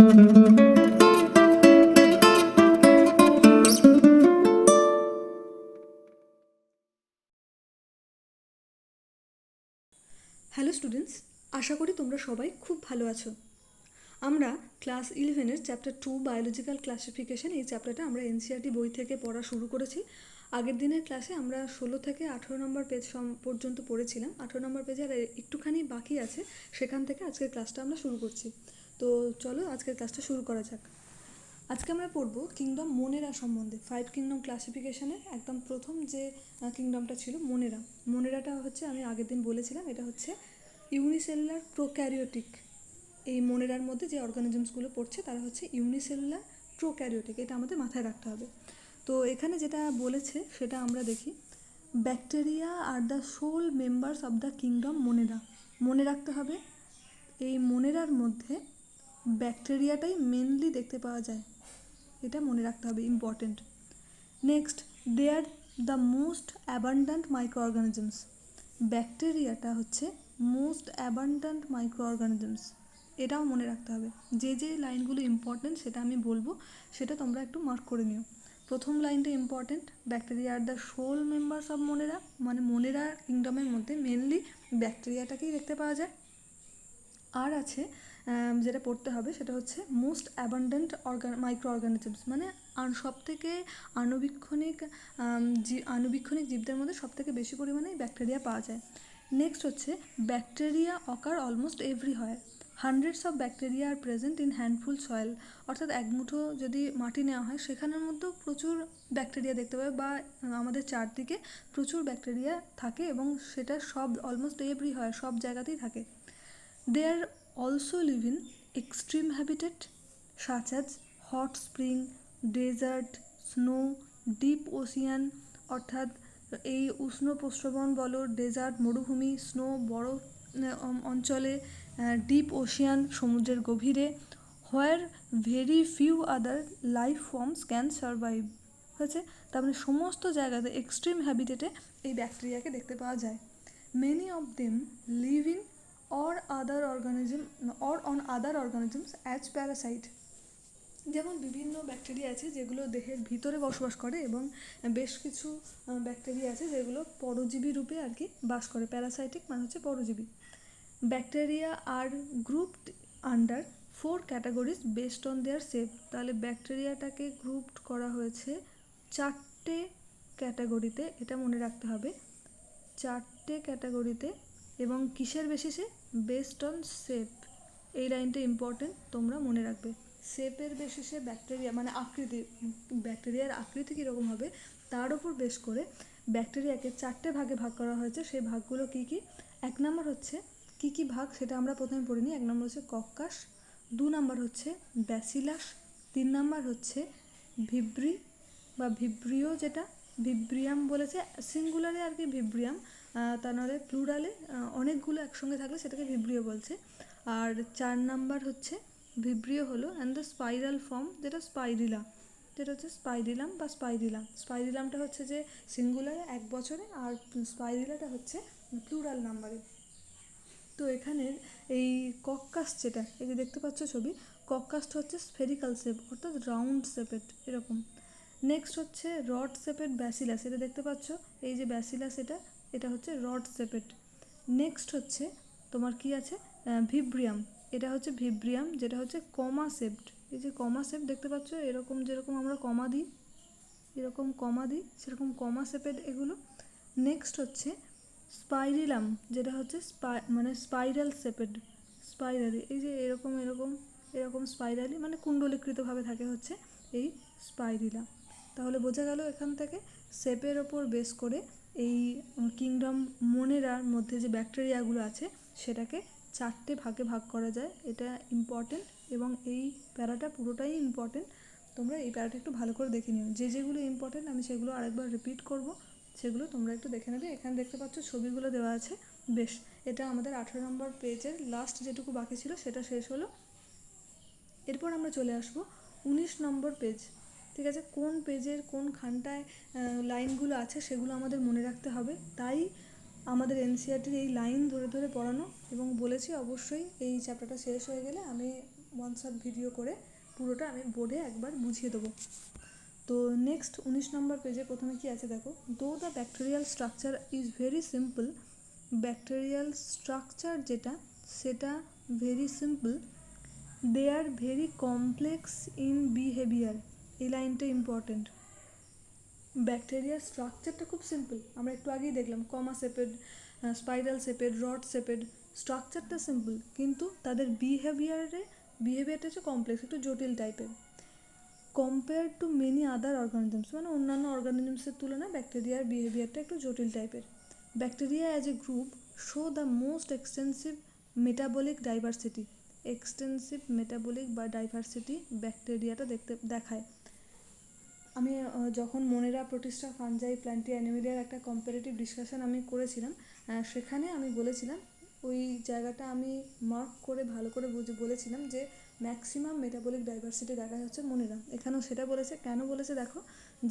Hello students, আশা করি তোমরা সবাই খুব ভালো আছো। আমরা ক্লাস 11-এর চ্যাপ্টার 2 বায়োলজিক্যাল ক্লাসিফিকেশন, এই চ্যাপ্টারটা আমরা এনসিইআরটি বই থেকে পড়া শুরু করেছি। আগের দিনের ক্লাসে আমরা 16 থেকে 18 নম্বর পেজ পর্যন্ত পড়েছিলাম। 18 নম্বর পেজে আর একটুখানি বাকি আছে, সেখান থেকে আজকের ক্লাসটা আমরা শুরু করছি। তো চলো আজকের ক্লাসটা শুরু করা যাক। আজকে আমরা পড়বো কিংডম মোনেরা সম্বন্ধে। 5 কিংডম ক্লাসিফিকেশনের একদম প্রথম যে কিংডমটা ছিল মোনেরা। মোনেরাটা হচ্ছে, আমি আগের দিন বলেছিলাম, এটা হচ্ছে ইউনিসেলুলার প্রোক্যারিওটিক। এই মোনেরার মধ্যে যে অর্গানিজমসগুলো পড়ছে তারা হচ্ছে ইউনিসেলুলার প্রোক্যারিওটিক, এটা আমাদের মাথায় রাখতে হবে। তো এখানে যেটা বলেছে সেটা আমরা দেখি। Bacteria are the sole members of the kingdom Monera. মনে রাখতে হবে এই মোনেরার মধ্যে ব্যাকটেরিয়াটাই মেনলি দেখতে পাওয়া যায়, এটা মনে রাখতে হবে, important. Next, they are the most abundant microorganisms. ব্যাকটেরিয়াটা হচ্ছে মোস্ট অ্যাবান্ডান্ট মাইক্রো অর্গানিজমস, এটাও মনে রাখতে হবে। যে যে লাইনগুলো ইম্পর্টেন্ট সেটা আমি বলবো, সেটা তোমরা একটু মার্ক করে নিও। প্রথম লাইনটা important, bacteria are the sole members of Monera, মানে মোনেরা কিংডমের মধ্যে মেনলি ব্যাকটেরিয়াটাকেই দেখতে পাওয়া যায়। আর আছে যেটা পড়তে হবে সেটা হচ্ছে মোস্ট অ্যাবান্ডেন্ট মাইক্রো অর্গানিজমস, মানে সবথেকে আণুবীক্ষণিক জীবদের মধ্যে সবথেকে বেশি পরিমাণে ব্যাকটেরিয়া পাওয়া যায়। নেক্সট হচ্ছে bacteria occur almost everywhere. Hundreds of bacteria are present in handful soil, অর্থাৎ এক মুঠো যদি মাটি নেওয়া হয় সেখানের মধ্যেও প্রচুর ব্যাকটেরিয়া দেখতে পাবে, বা আমাদের চারদিকে প্রচুর ব্যাকটেরিয়া থাকে এবং সেটা সব অলমোস্ট এভরিহোয়ার, সব জায়গাতেই থাকে। They are also live in extreme habitat such as hot spring, desert, snow, deep ocean, অর্থাৎ এই উষ্ণ প্রস্রবণ বলো, ডেজার্ট মরুভূমি, স্নো বরফ অঞ্চলে, ডিপ ওশিয়ান সমুদ্রের গভীরে, where very few other life forms can survive. হয়েছে, তার মানে সমস্ত জায়গাতে এক্সট্রিম হ্যাবিটেটে এই ব্যাকটেরিয়াকে দেখতে পাওয়া যায়। Many of them live in or on other organisms as parasite। যেমন বিভিন্ন ব্যাকটেরিয়া আছে যেগুলো দেহের ভিতরে বসবাস করে, এবং বেশ কিছু ব্যাকটেরিয়া আছে যেগুলো পরজীবী রূপে আর কি বাস করে। প্যারাসাইটিক মানে হচ্ছে পরজীবী। Bacteria are grouped under 4 categories based on their shape. তাহলে ব্যাকটেরিয়াটাকে গ্রুপড করা হয়েছে 4টে ক্যাটাগরিতে, এটা মনে রাখতে হবে, 4টে ক্যাটাগরিতে। এবং কিসের বেসিসে? Based on shape. এই লাইনটা ইম্পর্টেন্ট, তোমরা মনে রাখবে। শেপের বেসিসে ব্যাকটেরিয়া, মানে আকৃতি, ব্যাকটেরিয়ার আকৃতি কীরকম হবে তার উপর বেস করে ব্যাকটেরিয়াকে 4টে ভাগে ভাগ করা হয়েছে। সেই ভাগগুলো কী কী? 1 নম্বর হচ্ছে কী কী ভাগ সেটা আমরা প্রথমে পড়ে নিই। 1 নম্বর হচ্ছে কক্কাস, 2 নম্বর হচ্ছে ব্যাসিলাস, 3 নম্বর হচ্ছে ভিব্রি বা ভিব্রিও, যেটা ভিব্রিয়াম বলেছে সিঙ্গুলারে আর কি, ভিব্রিয়াম, তা নাহলে প্লুরালে অনেকগুলো একসঙ্গে থাকলে সেটাকে ভিব্রিও বলছে। আর 4 নাম্বার হচ্ছে ভিব্রিও হলো অ্যান্ড দ্য স্পাইরাল ফর্ম, যেটা স্পাইরিলা, যেটা হচ্ছে স্পাইরিলাম বা স্পাইরিলা। স্পাইরিলামটা হচ্ছে যে সিঙ্গুলারে 1 বছরে, আর স্পাইরিলাটা হচ্ছে প্লুরাল নাম্বারে। তো এখানের এই কক্কাস, যেটা এই যে দেখতে পাচ্ছ ছবি, কক্কাসটা হচ্ছে স্ফেরিক্যাল শেপ, অর্থাৎ রাউন্ড শেপেড এরকম। নেক্সট হচ্ছে রড শেপেড ব্যাসিলাস, এটা দেখতে পাচ্ছ এই যে ব্যাসিলাস, এটা হচ্ছে রড শেপেড। নেক্সট হচ্ছে তোমার কি আছে? ভিব্রিয়াম, এটা হচ্ছে ভিব্রিয়াম, যেটা হচ্ছে কমা শেপড। এই যে কমা শেপ দেখতে পাচ্ছ, এরকম যেরকম আমরা কমা দিই, এরকম কমা দিই, সেরকম কমা শেপেড এগুলো। নেক্সট হচ্ছে স্পাইরিলাম, যেটা হচ্ছে মানে স্পাইরাল শেপেড, স্পাইরালি, এই যে এরকম এরকম এরকম স্পাইরালি, মানে কুণ্ডলীকৃতভাবে থাকে হচ্ছে এই স্পাইরিলা। তাহলে বোঝা গেল এখান থেকে শেপের ওপর বেস করে এই কিংডম মোনেরার মধ্যে যে ব্যাকটেরিয়াগুলো আছে সেটাকে 4টে ভাগে ভাগ করা যায়। এটা ইম্পর্টেন্ট, এবং এই প্যারাটা পুরোটাই ইম্পর্টেন্ট। তোমরা এই প্যারাটা একটু ভালো করে দেখে নিও। যেগুলো ইম্পর্টেন্ট আমি সেগুলো আরেকবার রিপিট করব, সেগুলো তোমরা একটু দেখে নেবে। এখানে দেখতে পাচ্ছ ছবিগুলো দেওয়া আছে। বেশ, এটা আমাদের 18 নম্বর পেজের লাস্ট যেটুকু বাকি ছিল সেটা শেষ হলো। এরপর আমরা চলে আসবো 19 নম্বর পেজ। ঠিক আছে, কোন পেজের কোন খানটায় লাইনগুলো আছে সেগুলো আমাদের মনে রাখতে হবে। তাই আমাদের এনসিইআরটির এই লাইন ধরে ধরে পড়ানো, এবং বলেছি অবশ্যই এই চ্যাপ্টারটা শেষ হয়ে গেলে আমি ওয়ান শট ভিডিও করে পুরোটা আমি বোর্ডে একবার বুঝিয়ে দেবো। তো নেক্সট 19 নম্বর পেজে প্রথমে কি আছে দেখো, though the bacterial structure is very simple, bacterial structure যেটা সেটা very simple, they are very complex in behaviour. এই লাইনটা ইম্পর্টেন্ট। ব্যাকটেরিয়ার স্ট্রাকচারটা খুব সিম্পল, আমরা একটু আগেই দেখলাম কমা সেপেড, স্পাইরাল সেপেড, রড সেপেড, স্ট্রাকচারটা সিম্পল, কিন্তু তাদের বিহেভিয়ারটা হচ্ছে কমপ্লেক্স, একটু জটিল টাইপের। Compare to many other organisms, মানে অন্যান্য অর্গানিজমসের তুলনায় ব্যাকটেরিয়ার বিহেভিয়ারটা একটু জটিল টাইপের। Bacteria as a group show the most extensive metabolic diversity, extensive metabolic বা ডাইভার্সিটি ব্যাকটেরিয়াটা দেখায়। আমি যখন মনেরা প্রোটিস্টা ফানজাই প্ল্যান্টি অ্যানিমেলিয়ার একটা কম্পারেটিভ ডিসকাশন আমি করেছিলাম, সেখানে আমি বলেছিলাম, ওই জায়গাটা আমি মার্ক করে ভালো করে বলেছিলাম যে ম্যাক্সিমাম মেটাবলিক ডাইভার্সিটি দেখা যাচ্ছে মনেরা। এখানেও সেটা বলেছে। কেন বলেছে দেখো,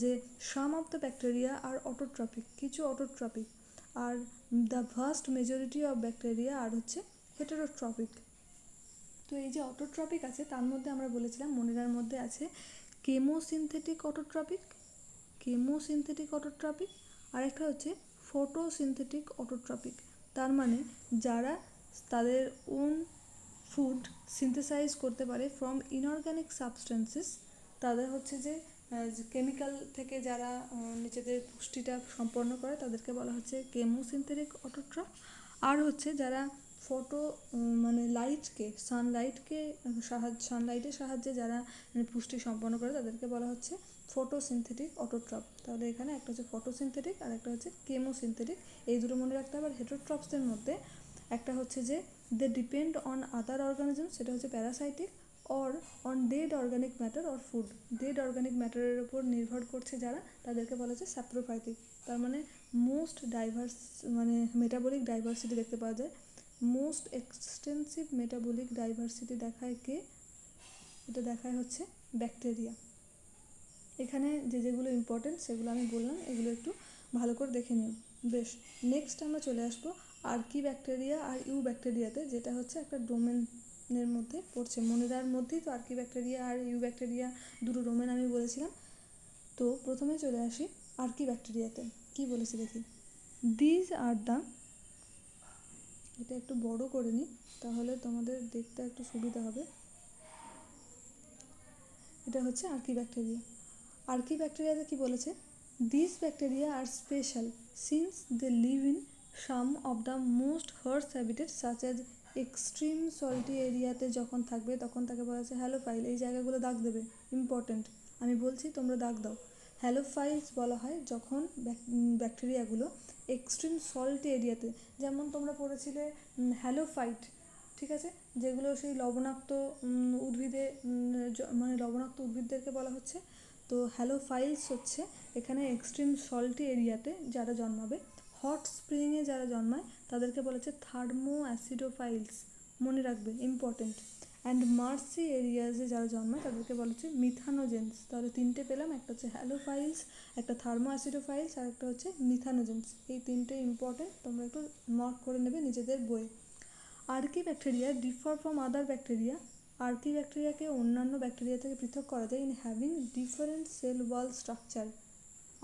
যে some of the bacteria are autotrophic, কিছু অটোট্রপিক, আর the vast majority of bacteria are হচ্ছে হেটেরোট্রপিক। তো এই যে অটোট্রপিক আছে তার মধ্যে আমরা বলেছিলাম মনেরার মধ্যে আছে কেমোসিনথেটিক অটোট্রপিক, আর একটা হচ্ছে ফটোসিনথেটিক অটোট্রপিক। তার মানে যারা তাদের ওন ফুড সিনথেসাইজ করতে পারে ফ্রম ইনঅর্গ্যানিক সাবস্টেন্সেস, তাদের হচ্ছে যে কেমিক্যাল থেকে যারা নিজেদের পুষ্টিটা সম্পন্ন করে তাদেরকে বলা হচ্ছে কেমোসিনথেটিক অটোট্রফ। আর হচ্ছে যারা মানে সানলাইটের সাহায্যে যারা পুষ্টি সম্পন্ন করে তাদেরকে বলা হচ্ছে ফটোসিনথেটিক অটোট্রপ। তাহলে এখানে একটা হচ্ছে ফটোসিনথেটিক আর একটা হচ্ছে কেমোসিনথেটিক, এই দুটো মনে রাখতে হবে। আর হেটেরোট্রপসের মধ্যে একটা হচ্ছে যে they depend on other organism, সেটা হচ্ছে parasitic, or on dead organic matter or food, dead organic ম্যাটারের উপর নির্ভর করছে যারা, তাদেরকে বলা হচ্ছে স্যাপ্রোফাইটিক। তার মানে মোস্ট ডাইভার্স, মানে মেটাবলিক ডাইভার্সিটি দেখতে পাওয়া যায়। মোস্ট এক্সটেন্সিভ মেটাবলিক ডাইভার্সিটি দেখায় কে? এটা দেখায় হচ্ছে ব্যাকটেরিয়া। এখানে যেগুলো ইম্পর্টেন্ট সেগুলো আমি বললাম, এগুলো একটু ভালো করে দেখে নিও। বেশ, নেক্সট আমরা চলে আসবো আর্কি ব্যাকটেরিয়া আর ইউ ব্যাকটেরিয়াতে, যেটা হচ্ছে একটা ডোমেনের মধ্যে পড়ছে। মনেরার মধ্যেই তো আর্কি ব্যাকটেরিয়া আর ইউ ব্যাকটেরিয়া দুটো ডোমেন আমি বলেছিলাম। তো প্রথমে চলে আসি আর্কি ব্যাকটেরিয়াতে, কি বলেছি দেখি। দিজ আর দ্য, এটা একটু বড় করে নিই তাহলে তোমাদের দেখতে একটু সুবিধা হবে। এটা হচ্ছে আর্কি ব্যাকটেরিয়া। আর্কি ব্যাকটেরিয়াতে কি বলেছে, this bacteria are special since they live in some of the most harsh habitat such as extreme salty এরিয়াতে যখন থাকবে তখন তাকে বলা হচ্ছে হ্যালোফাইল। এই জায়গাগুলো দাগ দেবে, ইম্পর্টেন্ট, আমি বলছি তোমরা দাগ দাও। হ্যালোফাইলস বলা হয় যখন ব্যাকটেরিয়াগুলো এক্সট্রিম সল্টি এরিয়াতে, যেমন তোমরা পড়েছিলে হ্যালোফাইট, ঠিক আছে, যেগুলো সেই লবণাক্ত উদ্ভিদে মানে লবণাক্ত উদ্ভিদদেরকে বলা হচ্ছে। তো হ্যালোফাইলস হচ্ছে এখানে এক্সট্রিম সল্টি এরিয়াতে যারা জন্মাবে। হট স্প্রিংয়ে যারা জন্মায় তাদেরকে বলা হচ্ছে থার্মো অ্যাসিডোফাইলস, মনে রাখবে, ইম্পর্টেন্ট। অ্যান্ড মার্সি এরিয়াজে যারা জন্মায় তাদেরকে বলা হচ্ছে মিথানোজেন্স। তাহলে তিনটে পেলাম, একটা হচ্ছে হ্যালোফাইলস, একটা থার্মো অ্যাসিডোফাইলস, আর একটা হচ্ছে মিথানোজেন্স। এই তিনটে ইম্পর্টেন্ট, তোমরা একটু মার্ক করে নেবে নিজেদের বইয়ে। Archaebacteria differ from other bacteria, আর্কি ব্যাকটেরিয়াকে অন্যান্য ব্যাকটেরিয়া থেকে পৃথক করা যায় in having different cell wall structure.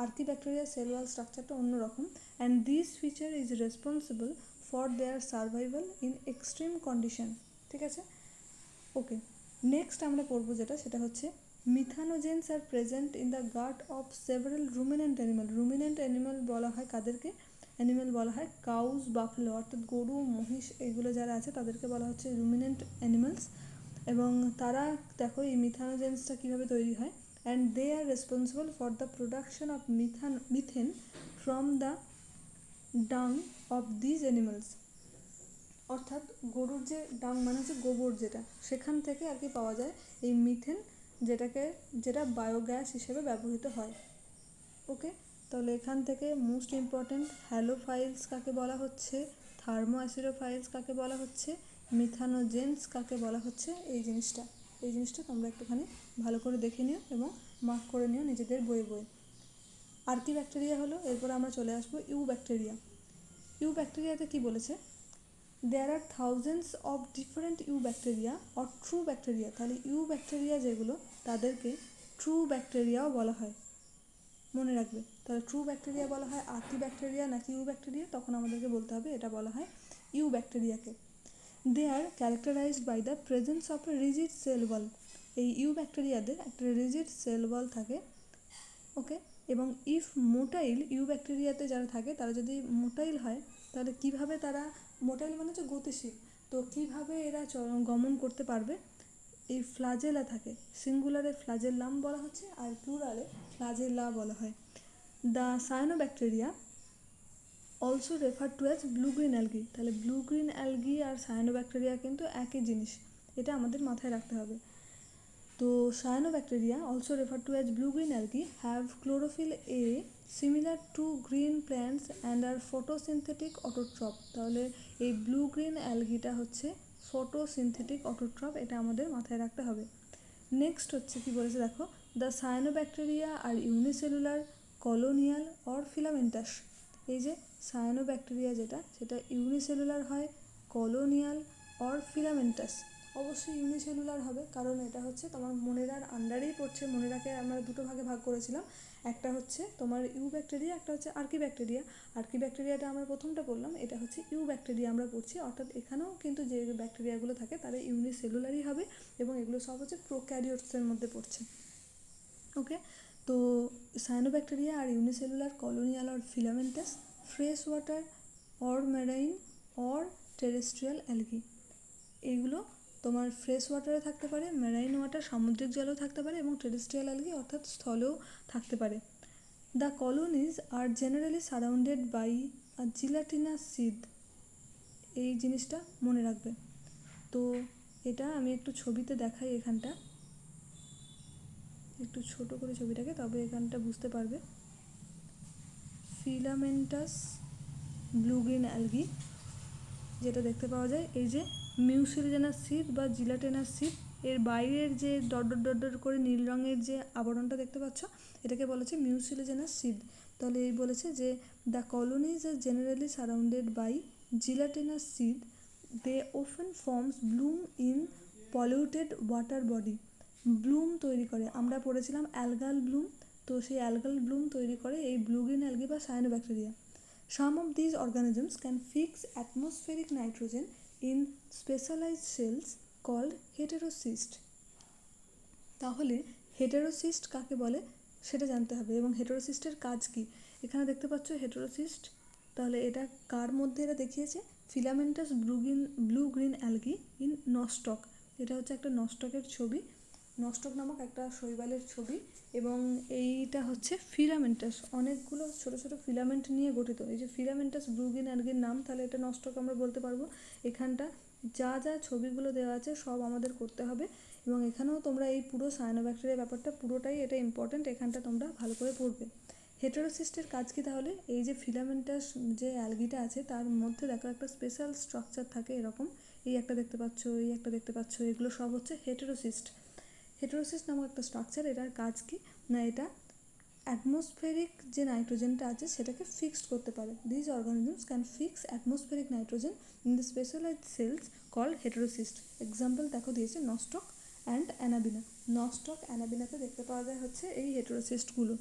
আর্কি ব্যাকটেরিয়ার সেল ওয়াল স্ট্রাকচারটা অন্যরকম, and this feature is responsible for their survival in extreme condition. ঠিক আছে, ওকে। নেক্সট আমরা পড়বো যেটা, সেটা হচ্ছে methanogens are present in the gut of several ruminant animal. Ruminant animal বলা হয় কাদেরকে? অ্যানিমাল বলা হয় কাউজ, বাফলো, অর্থাৎ গরু, মহিষ, এগুলো যারা আছে তাদেরকে বলা হচ্ছে রুমিনেন্ট অ্যানিমালস। এবং তারা দেখো এই মিথানোজেন্সটা কীভাবে তৈরি হয়, and they are responsible for the production of methane from the dung of these animals. অর্থাৎ গরুর যে ডাং মানে হচ্ছে গোবর, যেটা সেখান থেকে আর কি পাওয়া যায় এই মিথেন, যেটা বায়োগ্যাস হিসেবে ব্যবহৃত হয়। ওকে, তাহলে এখান থেকে মোস্ট ইম্পর্ট্যান্ট হ্যালোফাইলস কাকে বলা হচ্ছে, থার্মো অ্যাসিডোফাইলস কাকে বলা হচ্ছে, মিথানোজেন্স কাকে বলা হচ্ছে, এই জিনিসটা তোমরা একটুখানি ভালো করে দেখে নিও এবং মার্ক করে নিও নিজেদের বইয়ে। আর্কি ব্যাকটেরিয়া হলো। এরপর আমরা চলে আসবো ইউ ব্যাকটেরিয়া। ইউ ব্যাকটেরিয়াতে কি বলেছে, there are thousands of different eubacteria or true bacteria, তাহলে ইউ ব্যাকটেরিয়া যেগুলো তাদেরকে ট্রু ব্যাকটেরিয়াও বলা হয়, মনে রাখবে। তাহলে ট্রু ব্যাকটেরিয়া বলা হয় আর্কি ব্যাকটেরিয়া নাকি ইউ ব্যাকটেরিয়া, তখন আমাদেরকে বলতে হবে এটা বলা হয় ইউ ব্যাকটেরিয়াকে। They are characterized by the presence of a rigid cell wall, এই ইউ ব্যাকটেরিয়াদের একটা রিজিড সেল ওয়াল থাকে, ওকে। এবং ইফ মোটাইল, ইউ ব্যাকটেরিয়াতে যারা থাকে তারা যদি মোটাইল হয়, তাহলে কিভাবে তারা, মোটাইল মানে হচ্ছে গতিশীল, তো কিভাবে এরা গমন করতে পারবে, এই ফ্লাজেলা থাকে, সিঙ্গুলারে ফ্লাজেলাম বলা হচ্ছে আর প্লুরালে ফ্লাজেলা বলা হয়। The cyanobacteria also refer to as blue green algae, তাহলে ব্লু গ্রিন অ্যালগি আর সায়ানোব্যাকটেরিয়া কিন্তু একই জিনিস, এটা আমাদের মাথায় রাখতে হবে। তো cyanobacteria, also referred to as blue-green algae, have chlorophyll A similar to green plants and are photosynthetic autotroph, তাহলে এই ব্লু গ্রিন অ্যালগিটা হচ্ছে ফটোসিনথেটিক অটোট্রফ, এটা আমাদের মাথায় রাখতে হবে। নেক্সট হচ্ছে কি বলেছে দেখো, the cyanobacteria are unicellular, colonial or filamentous, এই যে সায়ানোব্যাকটেরিয়া যেটা সেটা ইউনিসেলুলার হয়, কলোনিয়াল অর ফিলামেন্টাস, অবশ্যই ইউনিসেলুলার হবে কারণ এটা হচ্ছে তোমার মোনেরার আন্ডারেই পড়ছে। মোনেরাকে আমরা দুটো ভাগে ভাগ করেছিলাম, একটা হচ্ছে তোমার ইউ ব্যাকটেরিয়া, একটা হচ্ছে আর্কি ব্যাকটেরিয়া। আর্কি ব্যাকটেরিয়াটা আমরা প্রথমটা বললাম, এটা হচ্ছে ইউ ব্যাকটেরিয়া আমরা পড়ছি, অর্থাৎ এখানেও কিন্তু যে ব্যাকটেরিয়াগুলো থাকে তারা ইউনিসেলুলারই হবে এবং এগুলো সব হচ্ছে প্রোক্যারিওটসের মধ্যে পড়ছে, ওকে। তো cyanobacteria are unicellular, colonial or filamentous, fresh water or marine or terrestrial algae, এইগুলো তোমার ফ্রেশ ওয়াটারে থাকতে পারে, মেরাইন ওয়াটার সামুদ্রিক জলেও থাকতে পারে এবং টেরেস্ট্রিয়াল অ্যালগি অর্থাৎ স্থলেও থাকতে পারে। The colonies are generally surrounded by a gelatinous sheath, এই জিনিসটা মনে রাখবে। তো এটা আমি একটু ছবিতে দেখাই, এখানটা একটু ছোট করে ছবিটাকে, তবে এখানটা বুঝতে পারবে। ফিলামেন্টাস ব্লু গ্রিন অ্যালগি যেটা দেখতে পাওয়া যায়, এই যে মিউসিলিজেনাস সিড বা জিলাটিনাস সিড, এর বাইরের যে ডট ডট ডট ডট করে নীল রঙের যে আবরণটা দেখতে পাচ্ছ, এটাকে বলেছে মিউসিলিজেনাস সিড। তাহলে এই বলেছে যে the colonies are generally surrounded by gelatinous sheath, they often forms bloom in polluted water body, bloom তৈরি করে, আমরা পড়েছিলাম অ্যালগাল ব্লুম, তো সেই অ্যালগাল ব্লুম তৈরি করে এই ব্লু গ্রিন অ্যালগি বা cyanobacteria. Some of these organisms can fix atmospheric nitrogen in specialized cells called heterocyst, তাহলে হেটেরোসিস্ট কাকে বলে সেটা জানতে হবে এবং হেটেরোসিস্টের কাজ কি। এখানে দেখতে পাচ্ছ হেটেরোসিস্ট, তাহলে এটা কার মধ্যে এটা দেখিয়েছে, filamentous blue green algae in Nostoc, এটা হচ্ছে একটা নস্টকের ছবি, নস্টক নামক একটা শৈবালের ছবি, এবং এইটা হচ্ছে ফিলামেন্টাস, অনেকগুলো ছোট ছোট ফিলামেন্ট নিয়ে গঠিত, এই যে ফিলামেন্টাস ব্লু গ্রিন অ্যালগির নাম, তাহলে এটা নস্টক আমরা বলতে পারবো। এখানটা যা যা ছবিগুলো দেওয়া আছে সব আমাদের করতে হবে এবং এখানেও তোমরা এই পুরো সায়ানোব্যাকটেরিয়া ব্যাপারটা পুরোটাই এটা ইম্পর্টেন্ট, এখানটা তোমরা ভালো করে পড়বে। হেটেরোসিস্টের কাজ কি তাহলে, এই যে ফিলামেন্টাস যে অ্যালগিটা আছে তার মধ্যে দেখো একটা স্পেশাল স্ট্রাকচার থাকে এরকম, এই একটা দেখতে পাচ্ছ, এই একটা দেখতে পাচ্ছ, এগুলো সব হচ্ছে হেটেরোসিস্ট। হেটেরোসিস্ট নামক একটা স্ট্রাকচার, এটার কাজ কি না, এটা অ্যাটমসফেরিক যে নাইট্রোজেনটা আছে সেটাকে ফিক্সড করতে পারে। This organisms can fix atmospheric nitrogen in the specialized cells called heterocyst. Example দেখো দিয়েছে নস্টক অ্যান্ড অ্যানাবিনা, নস্টক অ্যানাবিনাতে দেখতে পাওয়া যায় হচ্ছে এই হেটেরোসিস্টগুলো।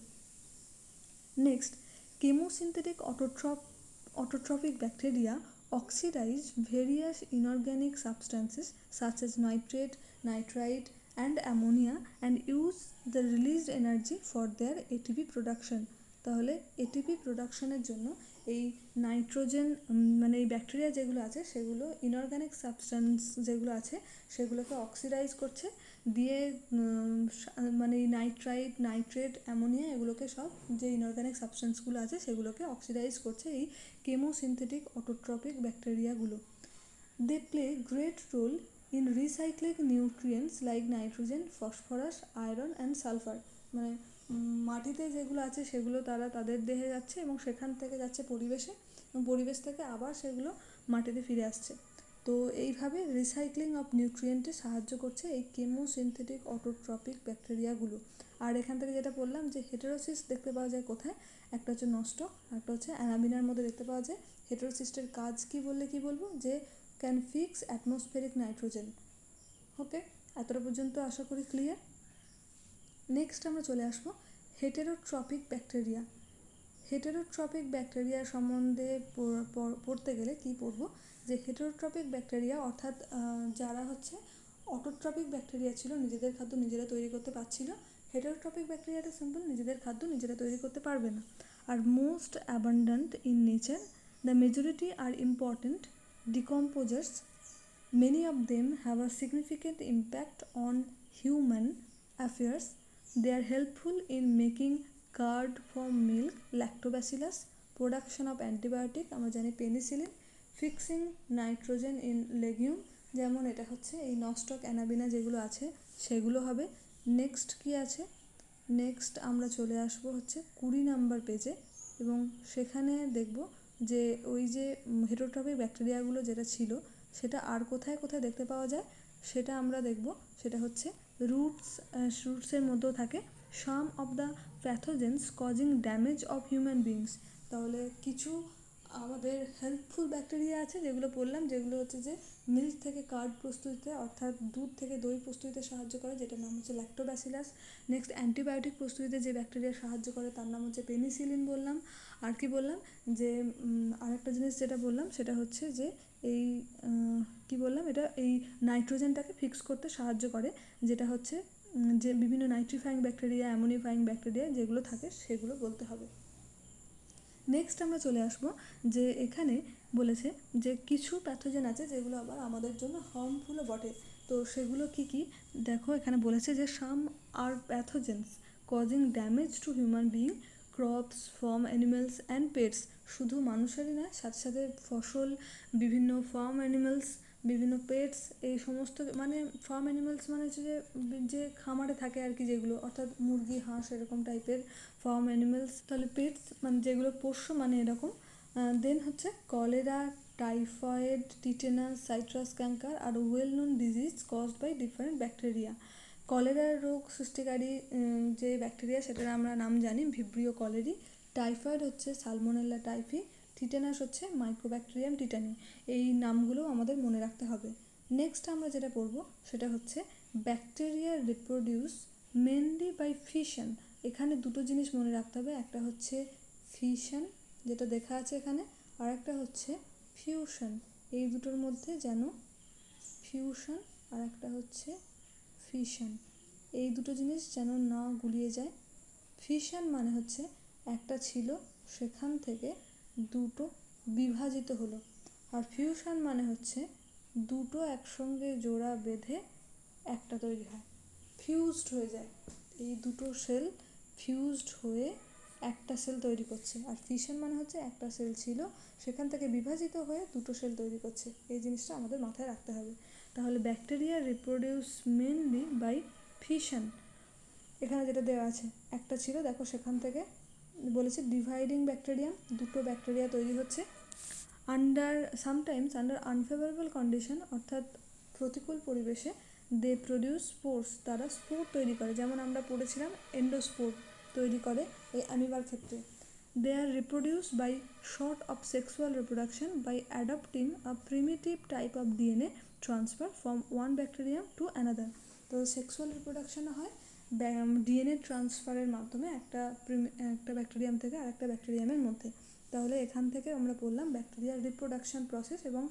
Next, chemosynthetic autotrophic bacteria oxidize various inorganic substances such as nitrate, nitrite and ammonia and use the released energy for their ATP production, তাহলে ATP প্রোডাকশনের জন্য এই নাইট্রোজেন মানে এই ব্যাকটেরিয়া যেগুলো আছে সেগুলো ইনঅর্গানিক সাবস্টেন্স যেগুলো আছে সেগুলোকে অক্সিডাইজ করছে, দিয়ে মানে নাইট্রাইট, নাইট্রেট, অ্যামোনিয়া এগুলোকে সব যে ইনঅর্গানিক সাবস্টেন্সগুলো আছে সেগুলোকে অক্সিডাইজ করছে এই কেমোসিনথেটিক অটোট্রপিক ব্যাকটেরিয়াগুলো। They play great role in recycling nutrients like nitrogen, phosphorus, iron and sulphur, মানে মাটিতে যেগুলো আছে সেগুলো তারা তাদের দেহে যাচ্ছে এবং সেখান থেকে যাচ্ছে পরিবেশে এবং পরিবেশ থেকে আবার সেগুলো মাটিতে ফিরে আসছে। তো এইভাবে রিসাইক্লিং অফ নিউট্রিয়েন্টে সাহায্য করছে এই কেমোসিনথেটিক অটোট্রপিক ব্যাকটেরিয়াগুলো। আর এখান থেকে যেটা বললাম যে হেটেরোসিস্ট দেখতে পাওয়া যায় কোথায়, একটা হচ্ছে নস্টক, একটা হচ্ছে অ্যানাবিনার মধ্যে দেখতে পাওয়া যায়। হেটেরোসিস্টের কাজ কি বললে কি বলবো, যে ক্যান ফিক্স অ্যাটমসফেরিক নাইট্রোজেন। ওকে, এতটা পর্যন্ত আশা করি ক্লিয়ার। নেক্সট আমরা চলে আসবো হেটেরোট্রপিক ব্যাকটেরিয়া। হেটেরোট্রপিক ব্যাকটেরিয়া সম্বন্ধে পড়তে গেলে কি পড়বো, যে হেটেরোট্রপিক ব্যাকটেরিয়া অর্থাৎ যারা হচ্ছে অটোট্রপিক ব্যাকটেরিয়া ছিল, নিজেদের খাদ্য নিজেরা তৈরি করতে পারছিল। হেটেরোট্রপিক ব্যাকটেরিয়াটা সিম্পল, নিজেদের খাদ্য নিজেরা তৈরি করতে পারবে না। Are most abundant in nature, the majority are important decomposers, many of them have a significant impact on human affairs. They are helpful in making curd from milk, lactobacillus, production of antibiotic আমরা জানি penicillin, fixing nitrogen in legume, যেমন এটা হচ্ছে এই নস্টক Anabaena যেগুলো আছে সেগুলো হবে। নেক্সট কি আছে, নেক্সট আমরা চলে আসবো হচ্ছে 20 নাম্বার পেজে, এবং সেখানে দেখব যে ওই যে হেটেরোট্রপিক ব্যাকটেরিয়াগুলো যেটা ছিল সেটা আর কোথায় কোথায় দেখতে পাওয়া যায় সেটা আমরা দেখব। সেটা হচ্ছে রুটসের মধ্যেও থাকে। Some of the pathogens causing damage of human beings, তাহলে কিছু আমাদের হেল্পফুল ব্যাকটেরিয়া আছে যেগুলো বললাম, যেগুলো হচ্ছে যে মিল্ক থেকে কার্ড প্রস্তুতিতে অর্থাৎ দুধ থেকে দই প্রস্তুতিতে সাহায্য করে, যেটার নাম হচ্ছে ল্যাক্টোব্যাসিলাস। নেক্সট অ্যান্টিবায়োটিক প্রস্তুতিতে যে ব্যাকটেরিয়া সাহায্য করে তার নাম হচ্ছে পেনিসিলিন বললাম। আর কি বললাম, যে আরেকটা জিনিস যেটা বললাম সেটা হচ্ছে যে এই কি বললাম, এটা এই নাইট্রোজেনটাকে ফিক্স করতে সাহায্য করে, যেটা হচ্ছে যে বিভিন্ন নাইট্রিফাইং ব্যাকটেরিয়া, অ্যামোনিফাইং ব্যাকটেরিয়া যেগুলো থাকে সেগুলো বলতে হবে। নেক্সট আমরা চলে আসবো যে এখানে বলেছে যে কিছু প্যাথোজেন আছে যেগুলো আবার আমাদের জন্য হার্মফুলও বটে। তো সেগুলো কি কি দেখো, এখানে বলেছে যে some are pathogens causing damage to human being, crops, farm animals and pets, শুধু মানুষেরই না, সাথে সাথে ফসল, বিভিন্ন ফার্ম অ্যানিমেলস, বিভিন্ন পেটস, এই সমস্ত মানে ফার্ম অ্যানিমেলস মানে হচ্ছে যে খামারে থাকে আর কি, যেগুলো অর্থাৎ মুরগি, হাঁস এরকম টাইপের ফার্ম অ্যানিমেলস। তাহলে পেটস মানে যেগুলো পোষ্য মানে এরকম। দেন হচ্ছে cholera, typhoid, tetanus, citrus canker are well known disease caused by different bacteria. কলেরার রোগ সৃষ্টিকারী যে ব্যাকটেরিয়া সেটার আমরা নাম জানি ভিব্রিও কলেরি, টাইফয়েড হচ্ছে সালমোনেলা টাইফি, টিটেনাস হচ্ছে মাইক্রোব্যাকটেরিয়াম টিটানি। এই নামগুলো আমাদের মনে রাখতে হবে। নেক্সট আমরা যেটা পড়বো সেটা হচ্ছে bacteria reproduce mainly by fission. এখানে দুটো জিনিস মনে রাখতে হবে, একটা হচ্ছে ফিশন যেটা দেখা আছে এখানে, আর একটা হচ্ছে ফিউশন। এই দুটোর মধ্যে যেন ফিউশন আর একটা হচ্ছে ফিশন, এই দুটো জিনিস যেন না গুলিয়ে যায়। ফিশন মানে হচ্ছে একটা ছিল সেখান থেকে দুটো বিভাজিত হলো, আর ফিউশন মানে হচ্ছে দুটো একসঙ্গে জোড়া বেঁধে একটা তৈরি হয়, ফিউজড হয়ে যায়। এই দুটো সেল ফিউজড হয়ে একটা সেল তৈরি করছে। আর ফিশন মানে হচ্ছে একটা সেল ছিল সেখান থেকে বিভাজিত হয়ে দুটো সেল তৈরি করছে। এই জিনিসটা আমাদের মাথায় রাখতে হবে। তাহলে bacteria reproduce mainly by fission. এখানে যেটা দেওয়া আছে একটা ছিল, দেখো সেখান থেকে বলেছে ডিভাইডিং ব্যাকটেরিয়াম, দুটো ব্যাকটেরিয়া তৈরি হচ্ছে। সামটাইমস আন্ডার আনফেভারেবল কন্ডিশন, অর্থাৎ প্রতিকূল পরিবেশে, দে প্রডিউস স্পোর্স, তারা স্পোর তৈরি করে, যেমন আমরা পড়েছিলাম এন্ডোস্পোর তৈরি করে এই অ্যামিবার ক্ষেত্রে। They are reproduce by sort of sexual reproduction by adopting a primitive type of DNA transfer from one bacterium to another. তো সেক্সুয়াল রিপ্রোডাকশন হয় ডিএনএ ট্রান্সফারের মাধ্যমে একটা ব্যাকটেরিয়াম থেকে আরেকটা ব্যাকটেরিয়ামের মধ্যে। তাহলে এখান থেকে আমরা পড়লাম ব্যাকটেরিয়ার রিপ্রোডাকশন প্রসেস, এবং